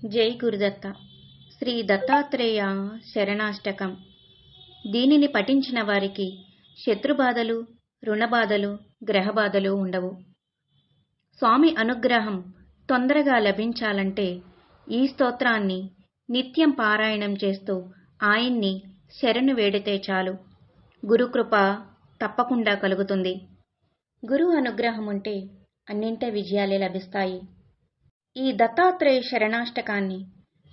జై గురుదత్త. శ్రీ దత్తాత్రేయ శరణాష్టకం. దీనిని పఠించిన వారికి శత్రుబాధలు, రుణబాధలు, గ్రహబాధలు ఉండవు. స్వామి అనుగ్రహం తొందరగా లభించాలంటే ఈ స్తోత్రాన్ని నిత్యం పారాయణం చేస్తూ ఆయన్ని శరణు వేడితే చాలు. గురుకృప తప్పకుండా కలుగుతుంది. గురువు అనుగ్రహం ఉంటే అన్నింట విజయాలే లభిస్తాయి. ఈ దత్తాత్రేయ శరణాష్టకాన్ని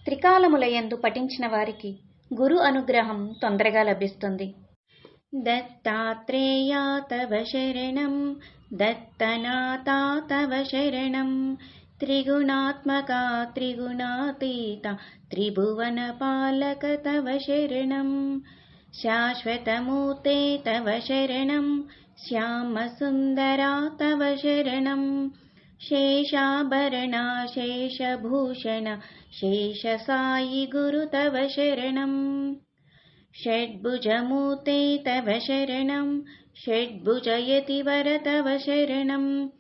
త్రికాలములయందు పఠించిన వారికి గురు అనుగ్రహం తొందరగా లభిస్తుంది. దత్తాత్రేయ తవ శరణం, దత్తనాథా తవ శరణం, త్రిగుణాత్మక త్రిగుణాతీత త్రిభువన పాలక తవ శరణం, శాశ్వతమూర్తే తవ శరణం, శ్యామసుందరా తవ శరణం, శేషాభరణ శేషభూషణ శేషసాయి గురు తవ శరణం, షడ్భుజమూర్తే తవ శరణం, షడ్భుజయతివర తవ శరణం,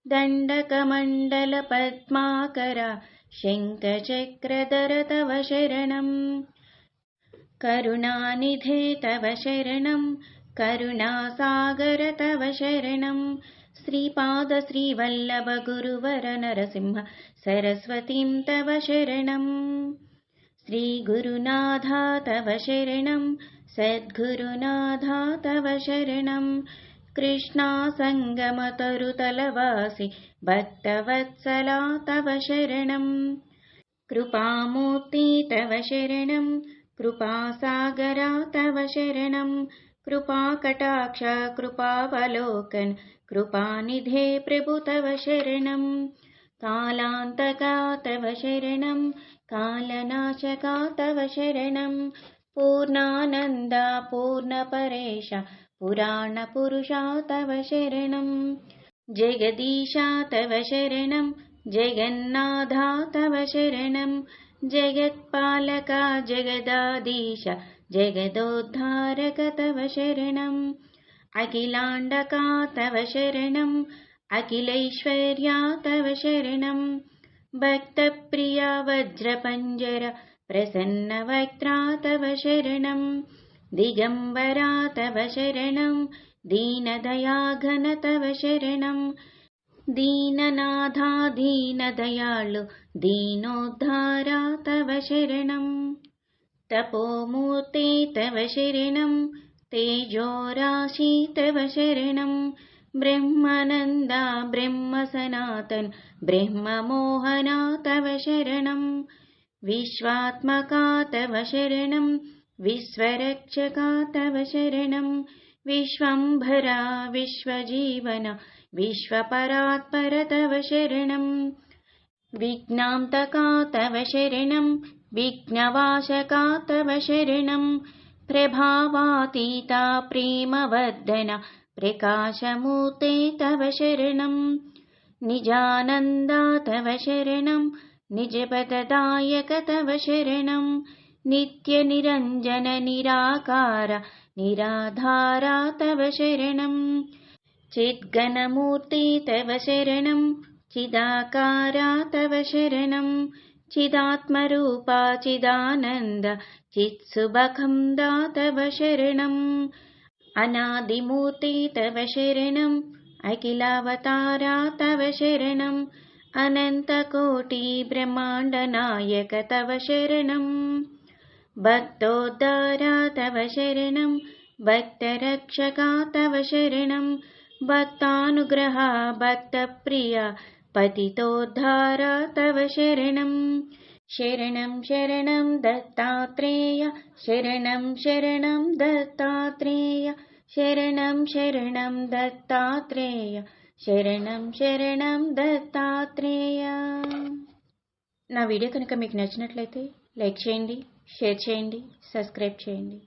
దండకమండల పద్మాకర శంఖచక్రధర తవ శరణం, కరుణానిధే తవ శరణం, కరుణాసాగర తవ శరణం, శ్రీపాద శ్రీవల్లభ గురువర నరసింహ సరస్వతీం తవ శరణం, శ్రీ గురునాథ తవ శరణం, సద్గురునాథ తవ శరణం, కృష్ణా సంగమ తరుతలవాసి భక్తవత్సలా తవ శరణం, కృపామూర్తి తవ శరణం, కృపాసాగరా తవ శరణం, కృపాకటాక్ష కృపావలోకన్ కృపానిధే ప్రభు తవ శరణం, కాలాంతకా తవ శరణం, కాలనాశకా తవ శరణం, పూర్ణానంద పూర్ణపరేశ పురాణ పురుషా తవ శరణం, జగదీశా తవ శరణం, జగన్నాథ తవ శరణం, జగత్పాలక జగదాధీశ జగదోద్ధారక తవ శరణం, అఖిలాండకా తవ శరణం, అఖిలైశ్వర్యా తవ శరణం, భక్తప్రియ వజ్రపంజర ప్రసన్నవక్త్రా తవ శరణం, దిగంబరా తవ శరణం, దీనదయాఘన తవ శరణం, దీననాథా దీనదయాళు దీనోద్ధారా తవ శరణం, తపోమూర్తే తవ శరణం, తేజోరాశి తవ శరణం, బ్రహ్మానంద బ్రహ్మ సనాతన్ బ్రహ్మమోహనా తవ శరణం, విశ్వాత్మకా తవ శరణం, విశ్వరక్షకా తవ శరణం, విశ్వంభరా విశ్వజీవన విశ్వపరాత్పర తవ శరణం, విఘ్నాంతకా తవ శరణం, విఘ్నవాశకా తవ శరణం, ప్రభావాతీత ప్రేమవర్ధన ప్రకాశమూర్తే తవ శరణం, నిజానంద తవ శరణం, నిజపదదాయక తవ శరణం, నిత్య నిరంజన నిరాకార నిరాధారా తవ శరణం, చిద్ఘనమూర్తి తవ శరణం, చిదాకారా తవ శరణం, చిదాత్మరూపా చిదానంద చిత్సుభకం తవ శరణం, అనాదిమూర్తి తవ శరణం, అఖిలావతారా తవ శరణం, అనంతకోటి బ్రహ్మాండ నాయక తవ శరణం, భక్తోద్ధారా తవ శరణం, భక్తరక్షకా తవ శరణం, భక్తానుగ్రహ భక్తప్రియ పతితోద్ధారా తవ శరణం, శరణం శరణం దత్తాత్రేయ, శరణం శరణం దత్తాత్రేయ, శరణం శరణం దత్తాత్రేయ, శరణం శరణం దత్తాత్రేయ. నా వీడియో కనుక మీకు నచ్చినట్లయితే లైక్ చేయండి, షేర్ చేయండి, సబ్స్క్రైబ్ చేయండి.